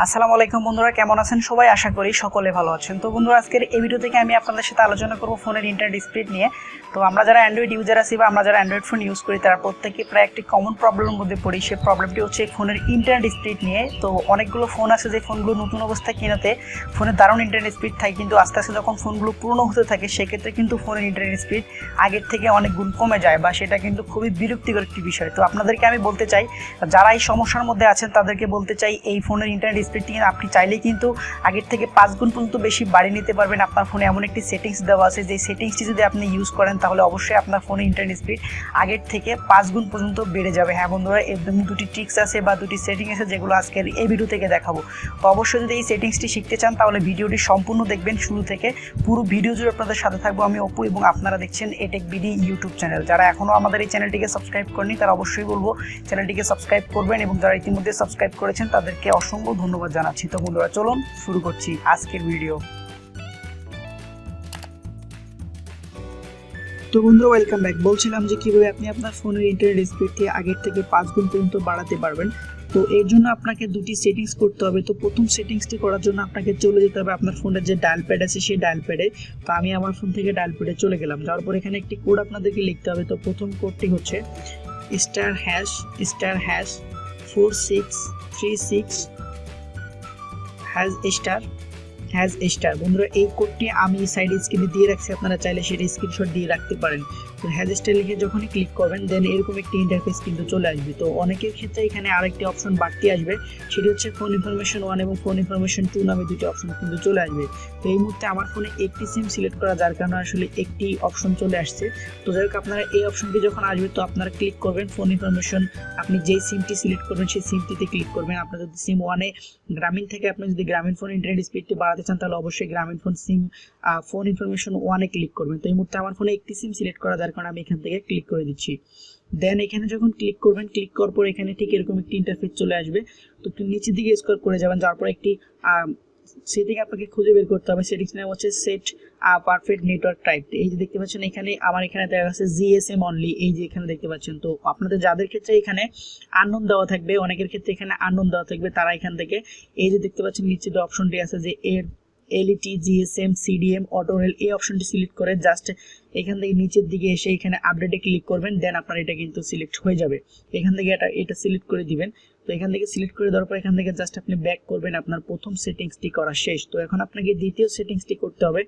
আসসালামু আলাইকুম বন্ধুরা, কেমন আছেন সবাই? আশা করি সকলে ভালো আছেন। তো বন্ধুরা, আজকের এই ভিডিও থেকে আমি আপনাদের সাথে আলোচনা করব ফোনের ইন্টারনেট স্পিড নিয়ে। তো আমরা যারা অ্যান্ড্রয়েড ইউজার আছি বা আমরা যারা অ্যান্ড্রয়েড ফোন ইউজ করি তারা প্রত্যেকে প্রায় একটি কমন প্রবলেমের মধ্যে পড়ি। সেই প্রবলেমটি হচ্ছে ফোনের ইন্টারনেট স্পিড নিয়ে। তো অনেকগুলো ফোন আছে যে ফোনগুলো নতুন অবস্থায় কেনাতে ফোনের দারুণ ইন্টারনেট স্পিড থাকে, কিন্তু আস্তে আস্তে যখন ফোনগুলো পুরনো হতে থাকে সেক্ষেত্রে কিন্তু ফোনের ইন্টারনেট স্পিড আগের থেকে অনেক গুণ কমে যায়, বা সেটা কিন্তু খুবই বিরক্তিকর একটি বিষয়। তো আপনাদেরকে আমি বলতে চাই, যারা এই সমস্যার মধ্যে আছেন তাদেরকে বলতে চাই, এই ফোনের ইন্টারনেট স্পিড নিয়ে আপনি চাইলেই কিন্তু আগের থেকে 5 গুণ পর্যন্ত বেশি বাড়িয়ে নিতে পারবেন। আপনার ফোনে এমন একটি সেটিংস দেওয়া আছে, যে সেটিংসটি যদি আপনি ইউজ করেন তাহলে অবশ্যই আপনার ফোনে ইন্টারনেট স্পিড আগের থেকে 5 গুণ পর্যন্ত বেড়ে যাবে। হ্যাঁ বন্ধুরা, একদম দুটি ট্রিক্স আছে বা দুটি সেটিংস আছে যেগুলো আজকের এই ভিডিও থেকে দেখাবো। তো অবশ্যই যদি এই সেটিংসটি শিখতে চান তাহলে ভিডিওটি সম্পূর্ণ দেখবেন শুরু থেকে। পুরো ভিডিও জুড়ে আপনাদের সাথে থাকবো আমি অপু, এবং আপনারা দেখছেন এটেক বিডি ইউটিউব চ্যানেল। যারা এখনও আমাদের এই চ্যানেলটিকে সাবস্ক্রাইব করেনি তারা অবশ্যই বলবো চ্যানেলটিকে সাবস্ক্রাইব করবেন, এবং যারা ইতিমধ্যে সাবস্ক্রাইব করেছেন তাদেরকে অসংখ্য ধন্যবাদ জানাচ্ছি। তো বন্ধুরা, চলুন শুরু করছি আজকের ভিডিও। তো বন্ধুরা, ওয়েলকাম ব্যাক। বলছিলাম যে কিভাবে আপনি আপনার ফোনের ইন্টারনেট স্পিডকে আগের থেকে 5 গুণ পর্যন্ত বাড়াতে পারবেন। তো এর জন্য আপনাকে দুটি সেটিংস করতে হবে। তো প্রথম সেটিংসটি করার জন্য আপনাকে চলে যেতে হবে আপনার ফোনের যে ডায়াল প্যাড আছে সেই ডায়াল প্যাডে। তো আমি আমার ফোন থেকে ডায়াল প্যাডে চলে গেলাম। যাওয়ার পর এখানে একটি কোড আপনাদেরকে লিখতে হবে। তো প্রথম কোডটি হচ্ছে *#4636#*. বন্ধুরা, এই কোডটি আমি সাইড স্ক্রিনে দিয়ে রাখছি, আপনারা চাইলে সেটা স্ক্রিনশট দিয়ে রাখতে পারেন। তো #* লিখে যখনই ক্লিক করবেন দেন এরকম একটি ইন্টারফেস কিন্তু চলে আসবে। তো অনেকের ক্ষেত্রে এখানে আরেকটি অপশন বাড়তি আসবে, সেটি হচ্ছে ফোন ইনফরমেশন 1 এবং ফোন ইনফরমেশন 2 নামে দুটি অপশন কিন্তু চলে আসবে। তো এই মুহূর্তে আমার ফোনে একটি সিম সিলেক্ট করা, যার কারণে আসলে একটি অপশন চলে আসছে। তো যাই হোক, আপনারা এই অপশনটি যখন আসবে তো আপনারা ক্লিক করবেন ফোন ইনফরমেশন, আপনি যেই সিমটি সিলেক্ট করবেন সেই সিমটিতে ক্লিক করবেন। আপনার যদি সিম 1-এ গ্রামীণ থেকে আপনি যদি গ্রামীণ ফোন ইন্টারনেট স্পিডটি বাড়াতে চান তাহলে অবশ্যই গ্রামীণ ফোন সিম ফোন ইনফরমেশন 1-এ ক্লিক করবেন। তো এই মুহূর্তে আমার ফোনে একটি সিম সিলেক্ট করা, যার কারণে আমি এখান থেকে ক্লিক করে দিচ্ছি। দেন এখানে যখন ক্লিক করবেন, ক্লিক করার পর এখানে ঠিক এরকম একটি ইন্টারফেস চলে আসবে। তো একটু নিচের দিকে স্ক্রল করে যাবেন, যাওয়ার পর একটি সেটিং আপনাকে খুঁজে বের করতে হবে। সেটিংস নাম হচ্ছে সেট পারফেক্ট নেটওয়ার্ক টাইপ। এই যে দেখতে পাচ্ছেন এখানে আমার এখানে দেখা যাচ্ছে জিএসএম অনলি, এই যে এখানে দেখতে পাচ্ছেন। তো আপনাদের যাদের ক্ষেত্রে এখানে আননোন দেওয়া থাকবে, অনেকের ক্ষেত্রে এখানে আননোন দেওয়া থাকবে, তারা এখান থেকে এই যে দেখতে পাচ্ছেন নিচে যে অপশনটি আছে যে এলইটি জিএসএম সিডিএম অটোরেল, এই অপশনটি সিলেক্ট করে জাস্ট এখান থেকে নিচের দিকে এসে এখানে আপডেটে ক্লিক করবেন। দেন আপনার এটা কিন্তু সিলেক্ট হয়ে যাবে। এখান থেকে এটা সিলেক্ট করে দিবেন। তো এখান থেকে সিলেক্ট করে দেওয়ার পর এখান থেকে জাস্ট আপনি ব্যাক করবেন। আপনার প্রথম সেটিংসটি করা শেষ। তো এখন আপনাকে দ্বিতীয় সেটিংসটি করতে হবে।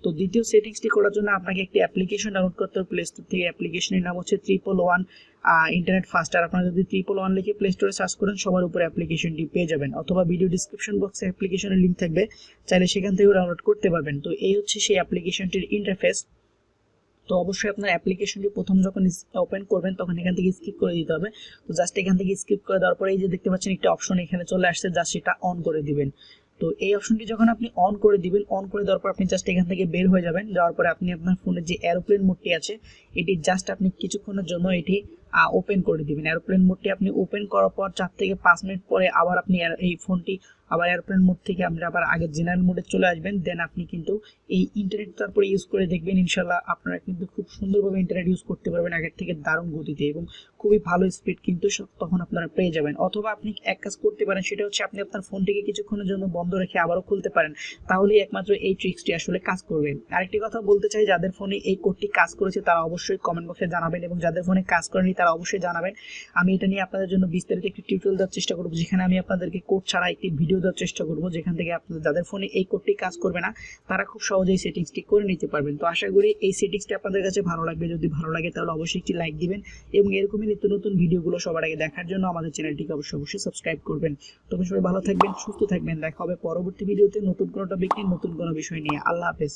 তো দ্বিতীয় সেটিংসটি করার জন্য আপনাকে একটি অ্যাপ্লিকেশন ডাউনলোড করতে হবে প্লে স্টোর থেকে। অ্যাপ্লিকেশনের নাম হচ্ছে 111 ইন্টারনেট ফাস্টার। আপনারা যদি 111 লিখে প্লে স্টোরে সার্চ করেন সবার উপরে অ্যাপ্লিকেশনটি পেয়ে যাবেন, অথবা ভিডিও ডিসক্রিপশন বক্সে অ্যাপ্লিকেশনের লিঙ্ক থাকবে, চাইলে সেখান থেকেও ডাউনলোড করতে পারবেন। তো এই হচ্ছে সেই অ্যাপ্লিকেশনটির ইন্টারফেস। তো অবশ্যই আপনার অ্যাপ্লিকেশনটি প্রথম যখন ওপেন করবেন তখন এখান থেকে স্কিপ করে দিতে হবে। তো জাস্ট এখান থেকে স্কিপ করে দেওয়ার পরে এই যে দেখতে পাচ্ছেন একটা অপশন এখানে চলে আসছে, জাস্ট সেটা অন করে দিবেন। তো এই অপশনটি যখন আপনি অন করে দিবেন, অন করে দেওয়ার পর আপনি জাস্ট এখান থেকে বের হয়ে যাবেন। যাওয়ার পরে আপনি আপনার ফোনের যে এরোপ্লেন মোডটি আছে এটি জাস্ট আপনি কিছুক্ষণের জন্য এটি ওপেন করে দিবেন। এরোপ্লেন মোডটি আপনি ওপেন করার পর 4 থেকে 5 মিনিট পরে আবার আপনি এই ফোনটি আবার এরোপ্লেন মোড থেকে আপনি আবার আগের জেনারেল মোডে চলে আসবেন। দেন আপনি কিন্তু এই ইন্টারনেট তারপরে ইউজ করে দেখবেন, ইনশাল্লাহ আপনারা কিন্তু খুব সুন্দরভাবে ইন্টারনেট ইউজ করতে পারবেন আগের থেকে দারুণ গতিতে, এবং খুবই ভালো স্পিড কিন্তু তখন আপনারা পেয়ে যাবেন। অথবা আপনি এক কাজ করতে পারেন, সেটা হচ্ছে আপনি আপনার ফোনটিকে কিছুক্ষণের জন্য বন্ধ রেখে আবারও খুলতে পারেন, তাহলেই একমাত্র এই ট্রিক্সটি আসলে কাজ করবে। আরেকটি কথা বলতে চাই, যাদের ফোনে এই কোডটি কাজ করেছে তারা অবশ্যই কমেন্ট বক্সে জানাবেন, এবং যাদের ফোনে কাজ করেনি তারা অবশ্যই জানাবেন। আমি এটা নিয়ে আপনাদের জন্য বিস্তারিত একটি টিউটোরিয়াল দেওয়ার চেষ্টা করব, যেখানে আমি আপনাদেরকে কোড ছাড়া একটি ভিডিও দেওয়ার চেষ্টা করব, যেখান থেকে আপনাদের যাদের ফোনে এই কোডটি কাজ করবে না তারা খুব সহজেই সেটিংসটি করে নিতে পারবেন। তো আশা করি এই সেটিংসটি আপনাদের কাছে ভালো লাগবে। যদি ভালো লাগে তাহলে অবশ্যই একটি লাইক দিবেন, এবং এরকমই নিত্য নতুন ভিডিওগুলো সবার আগে দেখার জন্য আমাদের চ্যানেলটিকে অবশ্যই সাবস্ক্রাইব করবেন। তবে সবাই ভালো থাকবেন, সুস্থ থাকবেন। দেখা হবে পরবর্তী ভিডিওতে নতুন কোনো টপিক নিয়ে, নতুন কোনো বিষয় নিয়ে। আল্লাহ হাফেজ।